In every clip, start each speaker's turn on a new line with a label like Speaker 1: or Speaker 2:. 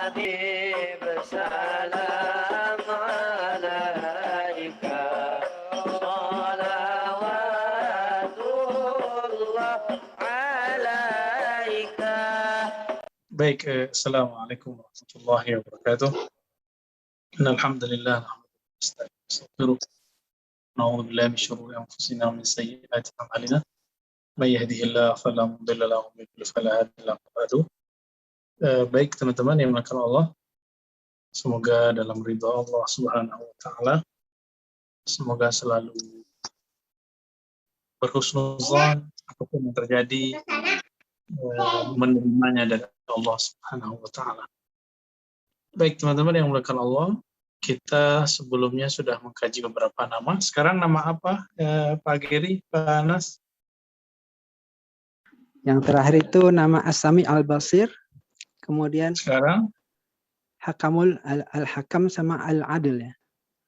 Speaker 1: Habib salam alaika salawatullah alaika. Baik, assalamualaikum warahmatullahi wabarakatuh. Innal hamdalillah nahmaduhu wa nasta'inuhu na'udzu billahi min syururi anfusina wa min sayyiati a'malina. May yahdihillahu fala mudilla lahu wa may yudlil fala hadiya lahu. Baik teman-teman yang dimuliakan Allah, semoga dalam ridha Allah Subhanahu wa taala, semoga selalu berhusnuzan apapun yang terjadi, menerimanya dari Allah Subhanahu wa taala. Baik teman-teman yang dimuliakan Allah, kita sebelumnya sudah mengkaji beberapa nama. Sekarang nama apa, Pak Geri, Pak Anas?
Speaker 2: Yang terakhir itu nama As-Sami Al-Basir, kemudian
Speaker 1: Sekarang
Speaker 2: Hakamul Al-Hakam sama Al-Adil ya.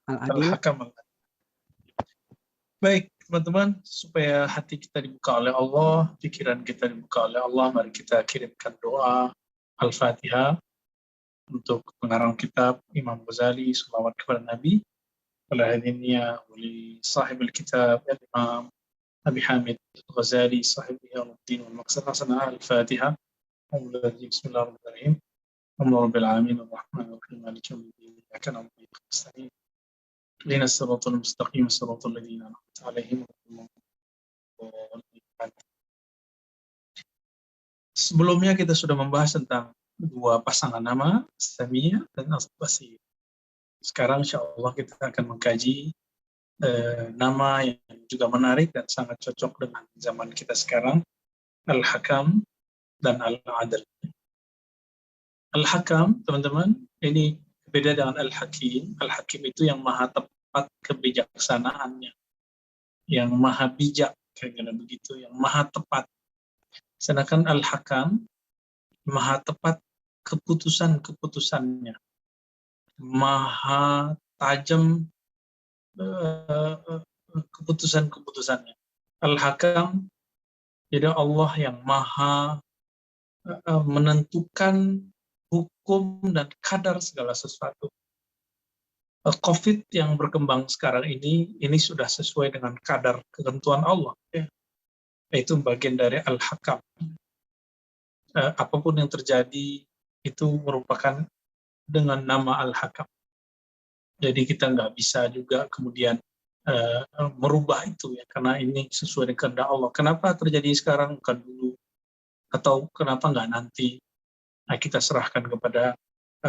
Speaker 2: Al-Adil.
Speaker 1: Al-Hakam. Baik teman-teman, supaya hati kita dibuka oleh Allah, pikiran kita dibuka oleh Allah, mari kita kirimkan doa Al-Fatihah untuk pengarang kitab Imam Ghazali, salawat kepada Nabi, wala hadiniya wali sahibul kitab Imam Abi Hamid Ghazali, sahib Ihyanuddin wal Maqsad Hasanah. Al-Fatihah. Bismillahirrahmanirrahim. Alhamdulillahi rabbil alamin arrahmanir rahim maliki yaumiddin. Iyyaka na'budu wa iyyaka nasta'in. Ihdinas siratal mustaqim, siratal ladzina an'amta 'alaihim ghairil maghdubi 'alaihim. Sebelumnya kita sudah membahas tentang dua pasangan nama, Samia dan Al-Basir. Sekarang insya Allah kita akan mengkaji nama yang juga menarik dan sangat cocok dengan zaman kita sekarang, Al-Hakam dan Al-Adil. Al-Hakam, teman-teman, ini beda dengan Al-Hakim. Al-Hakim itu yang maha tepat kebijaksanaannya, yang maha bijak, kira-kira begitu, yang maha tepat. Sedangkan Al-Hakam maha tepat keputusan-keputusannya, maha tajam keputusan-keputusannya. Al-Hakam, jadi Allah yang maha menentukan hukum dan kadar segala sesuatu. COVID yang berkembang sekarang ini sudah sesuai dengan kadar ketentuan Allah. Ya. Itu bagian dari Al-Hakam. Apapun yang terjadi itu merupakan dengan nama Al-Hakam. Jadi kita nggak bisa juga kemudian merubah itu ya, karena ini sesuai dengan kehendak Allah. Kenapa terjadi sekarang bukan dulu, atau kenapa nggak nanti? Nah, kita serahkan kepada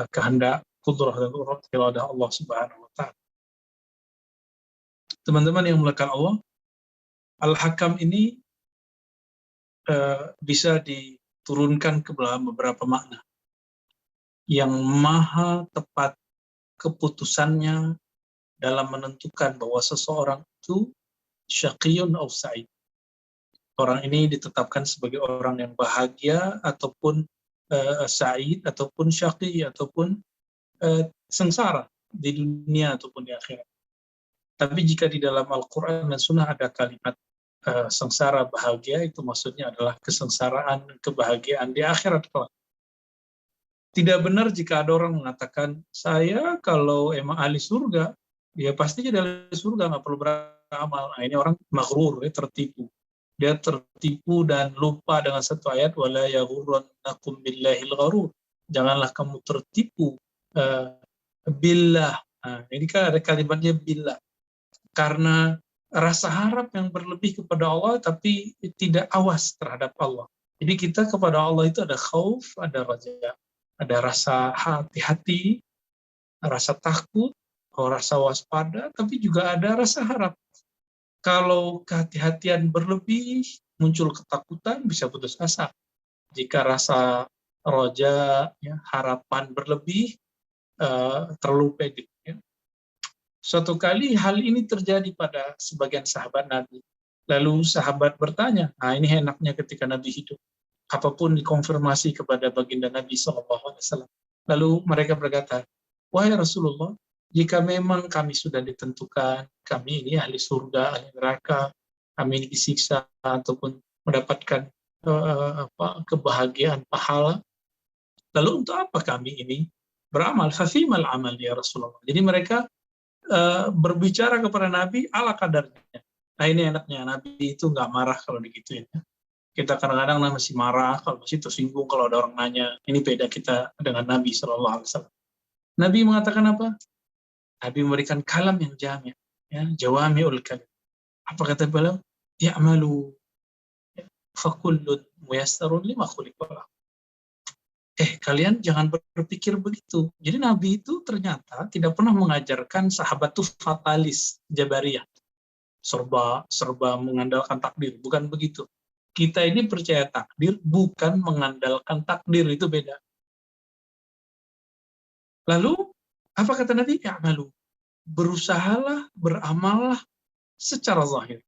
Speaker 1: kehendak qudrah dan iradah Allah Subhanahu wa taala. Teman-teman yang dimuliakan Allah, Al-Hakam ini bisa diturunkan ke dalam beberapa makna. Yang maha tepat keputusannya dalam menentukan bahwa seseorang itu syaqiyun aw sa'id. Orang ini ditetapkan sebagai orang yang bahagia ataupun sa'id ataupun syaqi ataupun sengsara di dunia ataupun di akhirat. Tapi jika di dalam Al-Quran dan Sunnah ada kalimat sengsara bahagia, itu maksudnya adalah kesengsaraan, kebahagiaan di akhirat kelak. Tidak benar jika ada orang mengatakan, saya kalau emang ahli surga, ya pasti jadi ahli surga, nggak perlu beramal. Nah, ini orang maghrur, ya, tertipu. Dia tertipu dan lupa dengan satu ayat, wala yaghurrannakum billahil gharur. Janganlah kamu tertipu billah. Nah, ini kan ada kalimatnya billah. Karena rasa harap yang berlebih kepada Allah tapi tidak awas terhadap Allah. Jadi kita kepada Allah itu ada khauf, ada raja, ada rasa hati-hati, rasa takut, rasa waspada, tapi juga ada rasa harap. Kalau kehati-hatian berlebih, muncul ketakutan, bisa putus asa. Jika rasa roja, ya, harapan berlebih, terlalu pede. Ya. Suatu kali hal ini terjadi pada sebagian sahabat Nabi. Lalu sahabat bertanya, nah ini enaknya ketika Nabi hidup. Apapun dikonfirmasi kepada baginda Nabi SAW. Lalu mereka berkata, wahai Rasulullah, jika memang kami sudah ditentukan, kami ini ahli surga, ahli neraka, kami ini disiksa ataupun mendapatkan kebahagiaan pahala, lalu untuk apa kami ini beramal. Fafimal amal ya Rasulullah. Jadi mereka berbicara kepada Nabi ala kadarnya. Nah ini enaknya, Nabi itu nggak marah kalau digituin. Kita kadang-kadang masih marah, kalau masih tersinggung kalau ada orang nanya. Ini beda kita dengan Nabi SAW. Nabi mengatakan apa? Nabi memberikan kalam yang jami', ya, jawami'ul kalim. Apa kata beliau? Ya'malu fakullun muyassarun lima khuliqa lahu. Kalian jangan berpikir begitu. Jadi Nabi itu ternyata tidak pernah mengajarkan sahabat itu fatalis, jabariyah. Serba mengandalkan takdir, bukan begitu. Kita ini percaya takdir, bukan mengandalkan takdir, itu beda. Lalu, apa kata Nabi? Ya'malu. Berusahalah, beramallah secara zahir.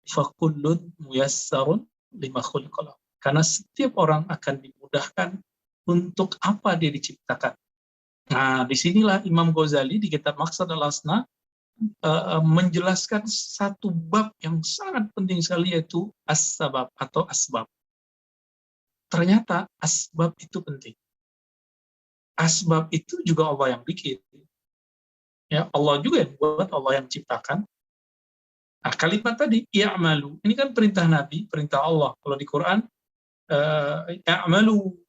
Speaker 1: Fakullun muyassarun lima khuliqa lahu. Karena setiap orang akan dimudahkan untuk apa dia diciptakan. Nah, disinilah Imam Ghazali di kitab Maqsad al-Asna menjelaskan satu bab yang sangat penting sekali, yaitu as-sabab atau asbab. Ternyata asbab itu penting. Asbab itu juga Allah yang bikin. Ya, Allah juga yang buat, Allah yang ciptakan. Nah, kalimat tadi, i'malu, ini kan perintah Nabi, perintah Allah. Kalau di Quran, i'malu,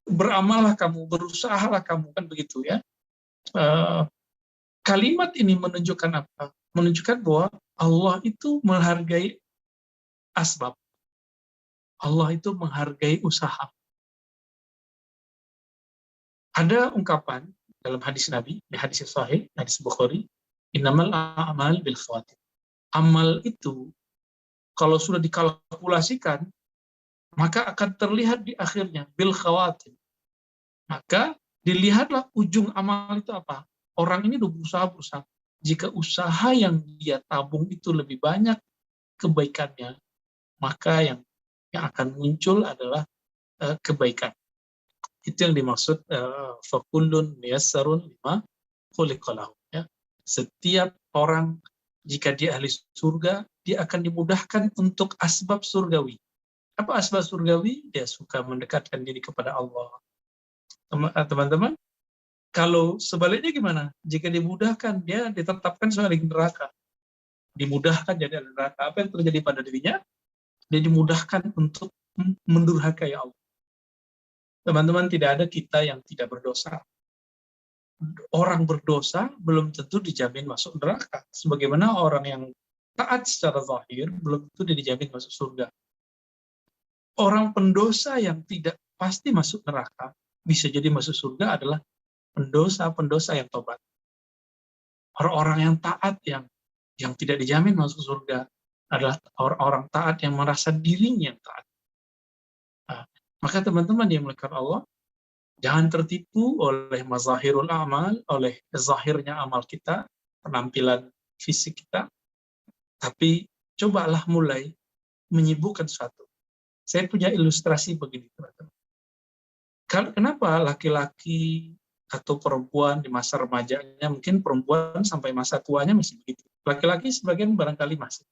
Speaker 1: beramallah kamu, berusahalah kamu, kan begitu ya. Kalimat ini menunjukkan apa? Menunjukkan bahwa Allah itu menghargai asbab. Allah itu menghargai usaha. Ada ungkapan dalam hadis Nabi, di hadis Sahih, hadis Bukhari, innamal a'mal bil khawatim. Amal itu kalau sudah dikalkulasikan, maka akan terlihat di akhirnya bil khawatim. Maka dilihatlah ujung amal itu apa. Orang ini udah berusaha. Jika usaha yang dia tabung itu lebih banyak kebaikannya, maka yang akan muncul adalah kebaikan. Itu yang dimaksud fakullun muyassarun lima khuliqa lahu. Ya. Setiap orang jika dia ahli surga, dia akan dimudahkan untuk asbab surgawi. Apa asbab surgawi? Dia suka mendekatkan diri kepada Allah. Teman-teman, kalau sebaliknya gimana? Jika dimudahkan, dia ditetapkan sebagai neraka. Dimudahkan jadi neraka. Apa yang terjadi pada dirinya? Dia dimudahkan untuk mendurhakai Allah. Teman-teman, tidak ada kita yang tidak berdosa. Orang berdosa belum tentu dijamin masuk neraka. Sebagaimana orang yang taat secara zahir belum tentu dijamin masuk surga. Orang pendosa yang tidak pasti masuk neraka, bisa jadi masuk surga adalah pendosa-pendosa yang tobat. Orang-orang yang taat yang tidak dijamin masuk surga adalah orang-orang taat yang merasa dirinya yang taat. Nah, maka teman-teman yang dimuliakan Allah, jangan tertipu oleh mazahirul amal, oleh zahirnya amal kita, penampilan fisik kita, tapi cobalah mulai menyibukkan sesuatu. Saya punya ilustrasi begini, teman-teman. Kenapa laki-laki atau perempuan di masa remajanya, mungkin perempuan sampai masa tuanya masih begitu. Laki-laki sebagian barangkali masih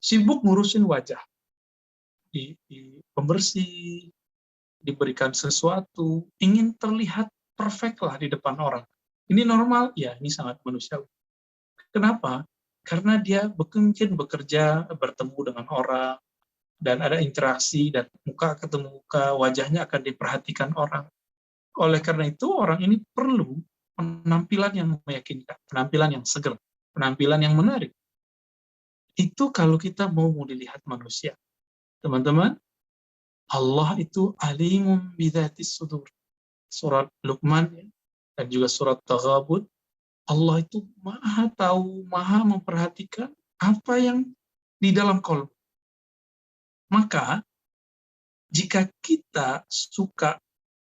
Speaker 1: sibuk ngurusin wajah, di pembersih, diberikan sesuatu, ingin terlihat perfect lah di depan orang. Ini normal? Ya, ini sangat manusiawi. Kenapa? Karena dia mungkin bekerja, bertemu dengan orang, dan ada interaksi, dan muka ketemu muka, wajahnya akan diperhatikan orang. Oleh karena itu, orang ini perlu penampilan yang meyakinkan, penampilan yang seger, penampilan yang menarik. Itu kalau kita mau dilihat manusia. Teman-teman, Allah itu alimum bidzatis sudur. Surat Luqman dan juga surat Taghabun, Allah itu maha tahu, maha memperhatikan apa yang di dalam qalb. Maka, jika kita suka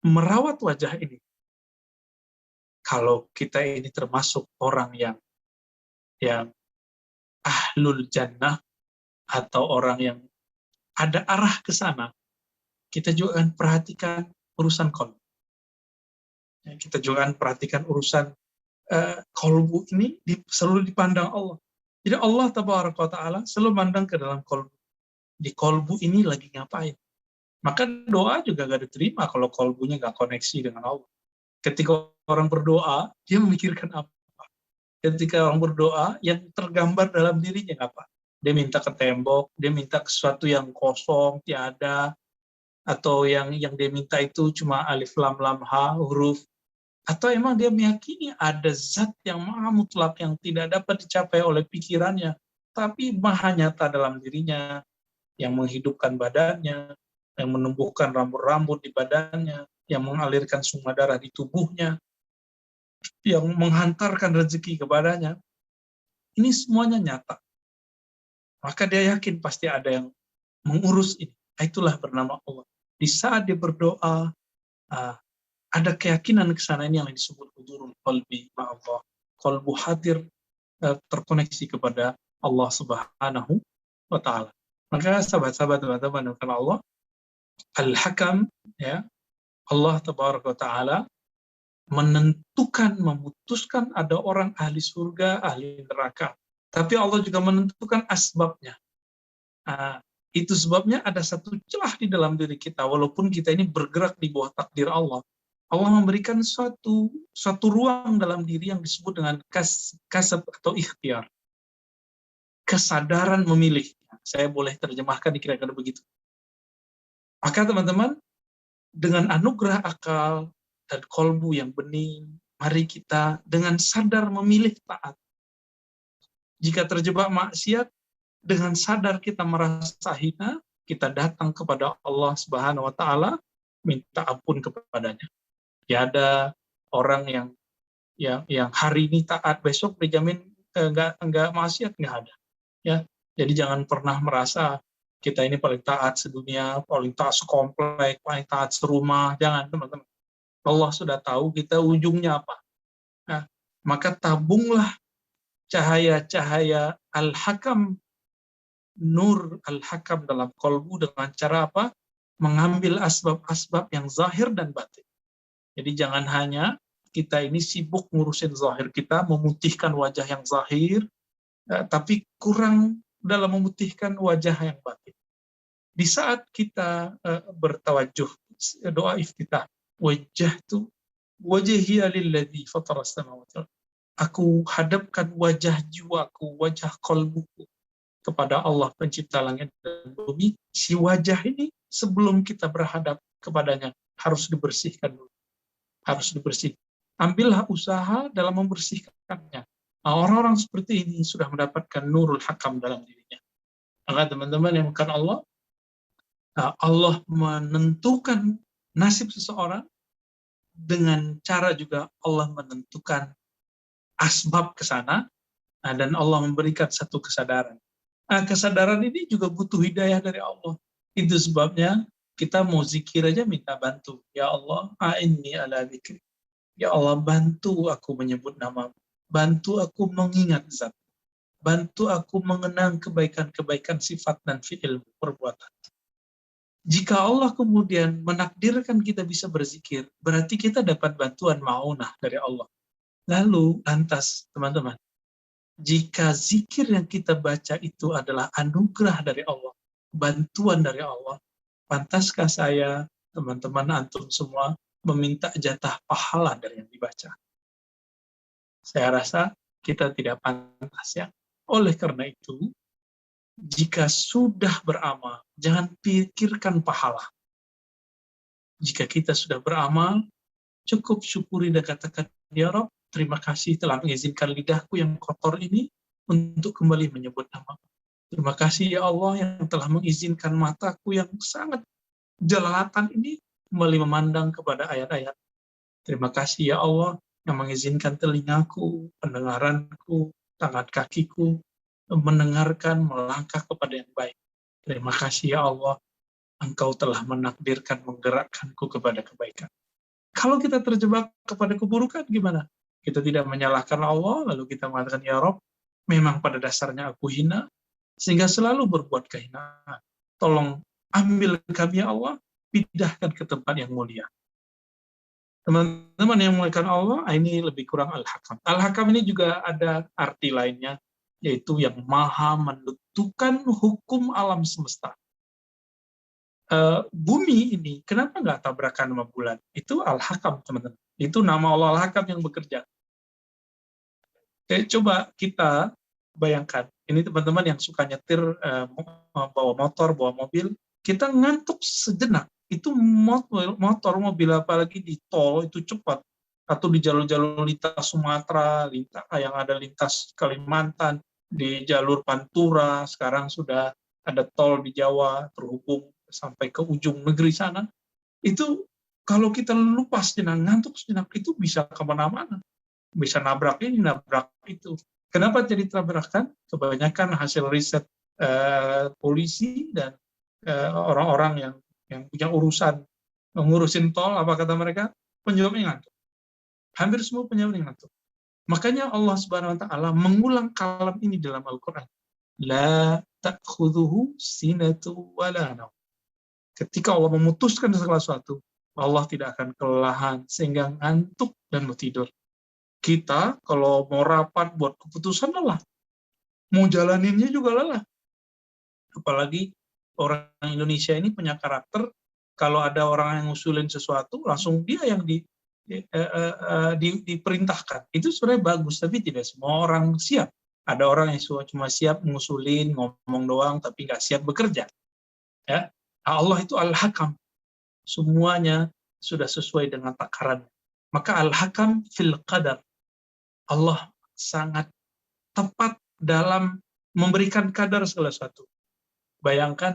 Speaker 1: merawat wajah ini, kalau kita ini termasuk orang yang ahlul jannah, atau orang yang ada arah ke sana, kita juga akan perhatikan urusan qalb. Kita juga akan perhatikan urusan qalbu ini selalu dipandang Allah. Jadi Allah Tabaraka wa Ta'ala selalu mandang ke dalam qalbu. Di qalbu ini lagi ngapain? Maka doa juga gak diterima kalau kolbunya gak koneksi dengan Allah. Ketika orang berdoa, dia memikirkan apa? Ketika orang berdoa, yang tergambar dalam dirinya apa? Dia minta ke tembok, dia minta ke sesuatu yang kosong, tiada, atau yang dia minta itu cuma alif lam lam ha, huruf, atau emang dia meyakini ada zat yang maha mutlak yang tidak dapat dicapai oleh pikirannya, tapi maha nyata dalam dirinya, yang menghidupkan badannya, yang menumbuhkan rambut-rambut di badannya, yang mengalirkan sumber darah di tubuhnya, yang menghantarkan rezeki kepadanya. Ini semuanya nyata. Maka dia yakin pasti ada yang mengurus ini. Itulah bernama Allah. Di saat dia berdoa, ada keyakinan ke sana, ini yang disebut hudurul qalbi ma'allah. Qalbu hadir, terkoneksi kepada Allah Subhanahu wa Ta'ala. Maka sahabat-sahabat teman-teman Allah, Al-Hakam, ya, Allah Tabaraka wa Ta'ala menentukan, memutuskan ada orang ahli surga, ahli neraka. Tapi Allah juga menentukan asbabnya. Itu sebabnya ada satu celah di dalam diri kita, walaupun kita ini bergerak di bawah takdir Allah. Allah memberikan suatu ruang dalam diri yang disebut dengan kasab atau ikhtiar. Kesadaran memilih. Saya boleh terjemahkan kira-kira begitu. Maka teman-teman, dengan anugerah akal dan kolbu yang bening, mari kita dengan sadar memilih taat. Jika terjebak maksiat, dengan sadar kita merasa hina, kita datang kepada Allah Subhanahu wa Ta'ala, minta ampun kepadanya. Tiada orang yang hari ini taat, besok dijamin enggak maksiat, enggak ada. Ya, jadi jangan pernah merasa kita ini paling taat sedunia, paling taat sekomplek, paling taat serumah. Jangan, teman-teman. Allah sudah tahu kita ujungnya apa. Nah, maka tabunglah cahaya-cahaya Al-Hakam, nur Al-Hakam dalam kolbu dengan cara apa? Mengambil asbab-asbab yang zahir dan batin. Jadi jangan hanya kita ini sibuk ngurusin zahir kita, memutihkan wajah yang zahir, tapi kurang dalam memutihkan wajah yang batin. Di saat kita bertawajuh, doa iftitah, wajhiya lilladzi fatara as-samawati. Aku hadapkan wajah jiwaku, wajah qalbuku kepada Allah pencipta langit dan bumi. Si wajah ini sebelum kita berhadap kepadanya harus dibersihkan dulu. Harus dibersihkan. Ambillah usaha dalam membersihkannya. Nah, orang-orang seperti ini sudah mendapatkan nurul hakam dalam dirinya. Maka teman-teman yang bukan Allah, Allah menentukan nasib seseorang dengan cara juga Allah menentukan asbab ke sana, dan Allah memberikan satu kesadaran. Kesadaran ini juga butuh hidayah dari Allah. Itu sebabnya kita mau zikir aja minta bantu. Ya Allah, a'inni ala dzikri. Ya Allah, bantu aku menyebut namamu. Bantu aku mengingat zat. Bantu aku mengenang kebaikan-kebaikan sifat dan fi'il perbuatan. Jika Allah kemudian menakdirkan kita bisa berzikir, berarti kita dapat bantuan ma'unah dari Allah. Lalu, lantas, teman-teman, jika zikir yang kita baca itu adalah anugerah dari Allah, bantuan dari Allah, pantaskah saya, teman-teman antum semua, meminta jatah pahala dari yang dibaca? Saya rasa kita tidak pantas, ya. Oleh karena itu, jika sudah beramal, jangan pikirkan pahala. Jika kita sudah beramal, cukup syukuri dan katakan, ya Rabb, terima kasih telah mengizinkan lidahku yang kotor ini untuk kembali menyebut nama-Mu. Terima kasih ya Allah yang telah mengizinkan mataku yang sangat jelalatan ini kembali memandang kepada ayat-ayat. Terima kasih ya Allah yang mengizinkan telingaku, pendengaranku, tangan kakiku mendengarkan, melangkah kepada yang baik. Terima kasih ya Allah, Engkau telah menakdirkan menggerakkanku kepada kebaikan. Kalau kita terjebak kepada keburukan, gimana? Kita tidak menyalahkan Allah, lalu kita mengatakan, ya Rob, memang pada dasarnya aku hina, sehingga selalu berbuat kehinaan. Tolong ambil kami ya Allah, pindahkan ke tempat yang mulia. Teman-teman yang memuliakan Allah, ini lebih kurang Al-Hakam. Al-Hakam ini juga ada arti lainnya, yaitu yang maha menentukan hukum alam semesta. bumi ini kenapa nggak tabrakan sama bulan? Itu Al-Hakam, teman-teman. Itu nama Allah Al-Hakam yang bekerja. Coba kita bayangkan, ini teman-teman yang suka nyetir, bawa motor, bawa mobil, kita ngantuk sejenak. Itu motor, mobil, apalagi di tol, itu cepat. Atau di jalur-jalur lintas Sumatera, yang ada lintas Kalimantan, di jalur Pantura, sekarang sudah ada tol di Jawa, terhubung sampai ke ujung negeri sana. Itu kalau kita lupa sejenak, ngantuk sejenak, itu bisa kemana-mana. Bisa nabrak ini, nabrak itu. Kenapa jadi tabrakan? Kebanyakan hasil riset polisi dan orang-orang yang punya urusan mengurusin tol, apa kata mereka? Penyebabnya ngantuk. Hampir semua penyebabnya ngantuk. Makanya Allah Subhanahu wa taala mengulang kalam ini dalam Al-Qur'an. La ta'khudhuhu sinatu wala naum. Ketika Allah memutuskan segala sesuatu, Allah tidak akan kelelahan sehingga ngantuk dan mau tidur. Kita kalau mau rapat buat keputusan lelah, mau jalaninnya juga lelah. Apalagi orang Indonesia ini punya karakter, kalau ada orang yang ngusulin sesuatu, langsung dia yang diperintahkan. Itu sebenarnya bagus, tapi tidak semua orang siap. Ada orang yang cuma siap ngusulin, ngomong doang, tapi nggak siap bekerja. Ya, Allah itu Al-Hakam. Semuanya sudah sesuai dengan takarannya. Maka Al-Hakam fil qadar. Allah sangat tepat dalam memberikan kadar segala sesuatu. Bayangkan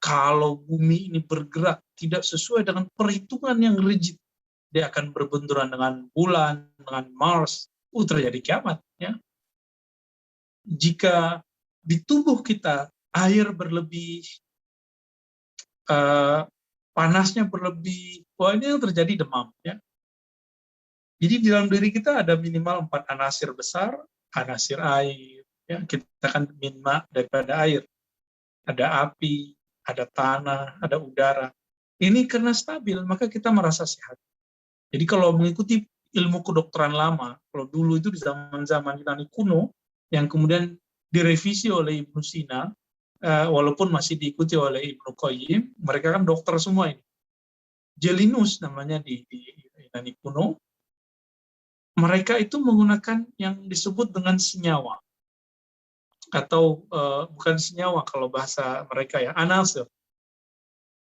Speaker 1: kalau bumi ini bergerak tidak sesuai dengan perhitungan yang rigid, dia akan berbenturan dengan bulan, dengan Mars, terjadi kiamat. Ya. Jika di tubuh kita air berlebih, panasnya berlebih, ini yang terjadi demam. Ya. Jadi di dalam diri kita ada minimal 4 anasir besar, anasir air. Ya, kita kan minma daripada air. Ada api, ada tanah, ada udara. Ini karena stabil, maka kita merasa sehat. Jadi kalau mengikuti ilmu kedokteran lama, kalau dulu itu di zaman-zaman Yunani kuno, yang kemudian direvisi oleh Ibnu Sina, walaupun masih diikuti oleh Ibnu Qayyim, mereka kan dokter semua ini. Jelinus namanya di Yunani kuno, mereka itu menggunakan yang disebut dengan senyawa. Atau bukan senyawa kalau bahasa mereka ya, anasir.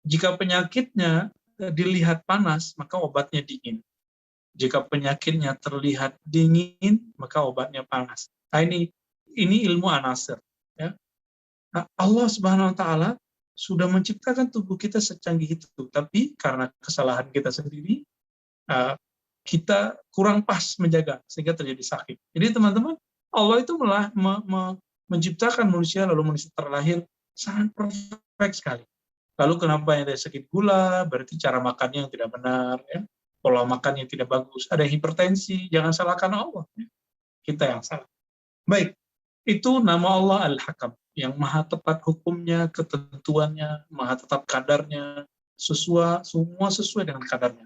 Speaker 1: Jika penyakitnya dilihat panas, maka obatnya dingin. Jika penyakitnya terlihat dingin, maka obatnya panas. Nah, ini ilmu anasir. Ya. Nah, Allah Subhanahu Wa Taala sudah menciptakan tubuh kita secanggih itu, tapi karena kesalahan kita sendiri, kita kurang pas menjaga sehingga terjadi sakit. Jadi teman-teman, Allah itu menciptakan manusia, lalu manusia terlahir sangat perfect sekali. Lalu kenapa yang ada sakit gula, berarti cara makannya yang tidak benar, ya. Pola makan yang tidak bagus, ada hipertensi, jangan salahkan Allah. Ya. Kita yang salah. Baik, itu nama Allah Al-Hakam, yang maha tepat hukumnya, ketentuannya, maha tetap kadarnya, semua sesuai dengan kadarnya.